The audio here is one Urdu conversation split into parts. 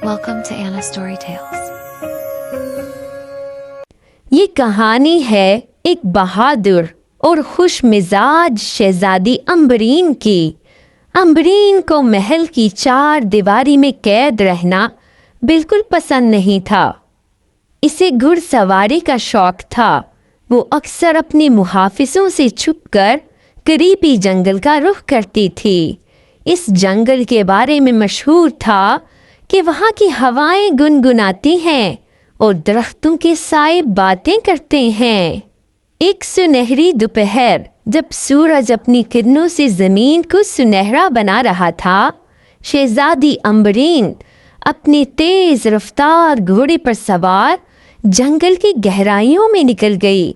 Welcome to Anna Story Tales. یہ کہانی ہے ایک بہادر اور خوش مزاج شہزادی امبرین کی۔ امبرین کو محل کی چار دیواری میں قید رہنا بالکل پسند نہیں تھا۔ اسے گھڑ سواری کا شوق تھا۔ وہ اکثر اپنے محافظوں سے چھپ کر قریبی جنگل کا رخ کرتی تھی۔ اس جنگل کے بارے میں مشہور تھا کہ وہاں کی ہوائیں گنگناتی ہیں اور درختوں کے سائے باتیں کرتے ہیں۔ ایک سنہری دوپہر جب سورج اپنی کرنوں سے زمین کو سنہرا بنا رہا تھا، شہزادی امبرین اپنے تیز رفتار گھوڑے پر سوار جنگل کی گہرائیوں میں نکل گئی۔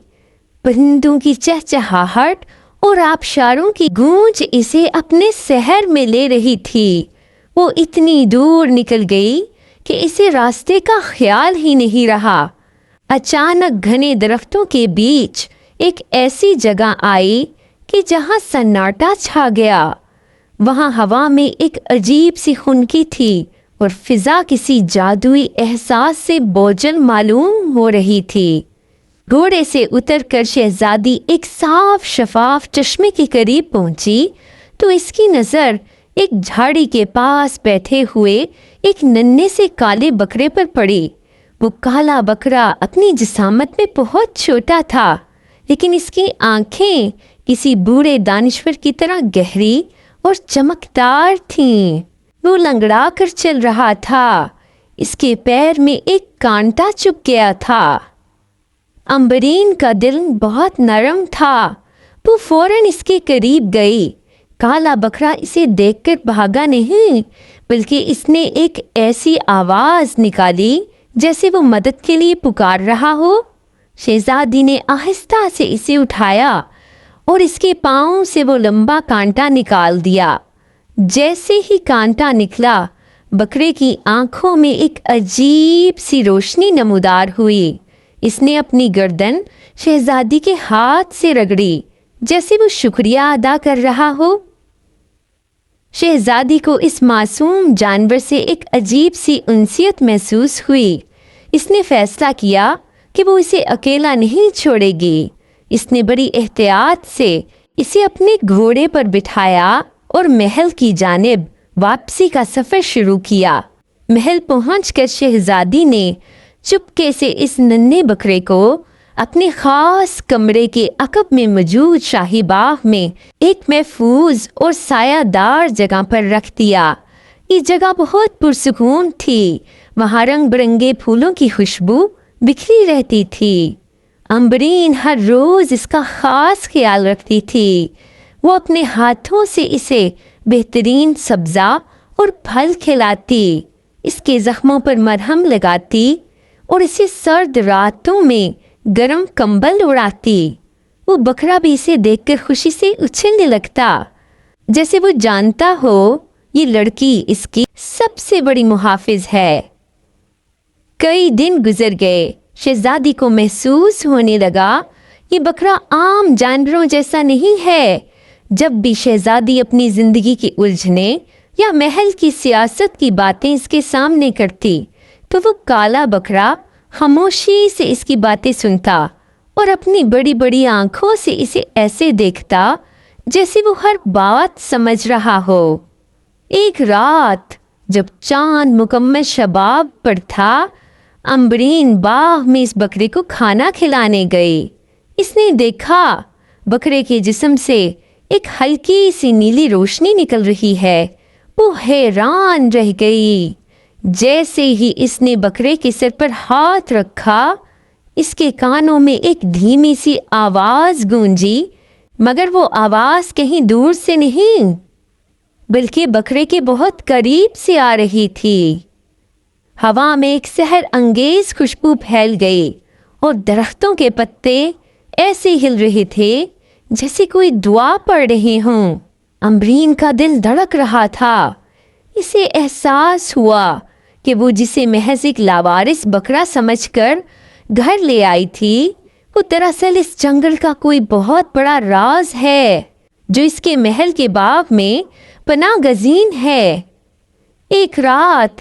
پرندوں کی چہچہاہٹ اور آبشاروں کی گونج اسے اپنے شہر میں لے رہی تھی۔ وہ اتنی دور نکل گئی کہ اسے راستے کا خیال ہی نہیں رہا۔ اچانک گھنے درختوں کے بیچ ایک ایسی جگہ آئی کہ جہاں سناٹا چھا گیا۔ وہاں ہوا میں ایک عجیب سی خنکی تھی اور فضا کسی جادوئی احساس سے بوجھل معلوم ہو رہی تھی۔ گھوڑے سے اتر کر شہزادی ایک صاف شفاف چشمے کے قریب پہنچی تو اس کی نظر ایک جھاڑی کے پاس بیٹھے ہوئے ایک ننھے سے کالے بکرے پر پڑی۔ وہ کالا بکرا اپنی جسامت میں بہت چھوٹا تھا، لیکن اس کی آنکھیں کسی بوڑھے دانشور کی طرح گہری اور چمکدار تھیں۔ وہ لنگڑا کر چل رہا تھا۔ اس کے پیر میں ایک کانٹا چبھ گیا تھا۔ امبرین کا دل بہت نرم تھا۔ وہ فوراً اس کے قریب گئی۔ کالا بکرا اسے دیکھ کر بھاگا نہیں، بلکہ اس نے ایک ایسی آواز نکالی جیسے وہ مدد کے لیے پکار رہا ہو۔ شہزادی نے آہستہ سے اسے اٹھایا اور اس کے پاؤں سے وہ لمبا کانٹا نکال دیا۔ جیسے ہی کانٹا نکلا، بکرے کی آنکھوں میں ایک عجیب سی روشنی نمودار ہوئی۔ اس نے اپنی گردن شہزادی کے ہاتھ سے رگڑی جیسے وہ شکریہ ادا کر رہا ہو۔ شہزادی کو اس معصوم جانور سے ایک عجیب سی انسیت محسوس ہوئی۔ اس نے فیصلہ کیا کہ وہ اسے اکیلا نہیں چھوڑے گی۔ اس نے بڑی احتیاط سے اسے اپنے گھوڑے پر بٹھایا اور محل کی جانب واپسی کا سفر شروع کیا۔ محل پہنچ کر شہزادی نے چپکے سے اس ننھے بکرے کو اپنے خاص کمرے کے عقب میں موجود شاہی باغ میں ایک محفوظ اور سایہ دار جگہ پر رکھ دیا۔ یہ جگہ بہت پرسکون تھی۔ وہاں رنگ برنگے پھولوں کی خوشبو بکھری رہتی تھی۔ امبرین ہر روز اس کا خاص خیال رکھتی تھی۔ وہ اپنے ہاتھوں سے اسے بہترین سبزہ اور پھل کھلاتی، اس کے زخموں پر مرہم لگاتی اور اسے سرد راتوں میں گرم کمبل اڑاتی۔ وہ بکرا بھی اسے دیکھ کر خوشی سے اچھلنے لگتا، جیسے وہ جانتا ہو یہ لڑکی اس کی سب سے بڑی محافظ ہے۔ کئی دن گزر گئے۔ شہزادی کو محسوس ہونے لگا یہ بکرا عام جانوروں جیسا نہیں ہے۔ جب بھی شہزادی اپنی زندگی کی الجھنیں یا محل کی سیاست کی باتیں اس کے سامنے کرتی تو وہ کالا بکرا خاموشی سے اس کی باتیں سنتا اور اپنی بڑی بڑی آنکھوں سے اسے ایسے دیکھتا جیسے وہ ہر بات سمجھ رہا ہو۔ ایک رات جب چاند مکمل شباب پر تھا، امبرین باغ میں اس بکرے کو کھانا کھلانے گئی۔ اس نے دیکھا بکرے کے جسم سے ایک ہلکی سی نیلی روشنی نکل رہی ہے۔ وہ حیران رہ گئی۔ جیسے ہی اس نے بکرے کے سر پر ہاتھ رکھا، اس کے کانوں میں ایک دھیمی سی آواز گونجی، مگر وہ آواز کہیں دور سے نہیں بلکہ بکرے کے بہت قریب سے آ رہی تھی۔ ہوا میں ایک سحر انگیز خوشبو پھیل گئی اور درختوں کے پتے ایسے ہل رہے تھے جیسے کوئی دعا پڑھ رہے ہوں۔ امبرین کا دل دھڑک رہا تھا۔ اسے احساس ہوا کہ وہ جسے محض ایک لاوارث بکرا سمجھ کر گھر لے آئی تھی، وہ دراصل اس جنگل کا کوئی بہت بڑا راز ہے جو اس کے محل کے باغ میں پناہ گزین ہے۔ ایک رات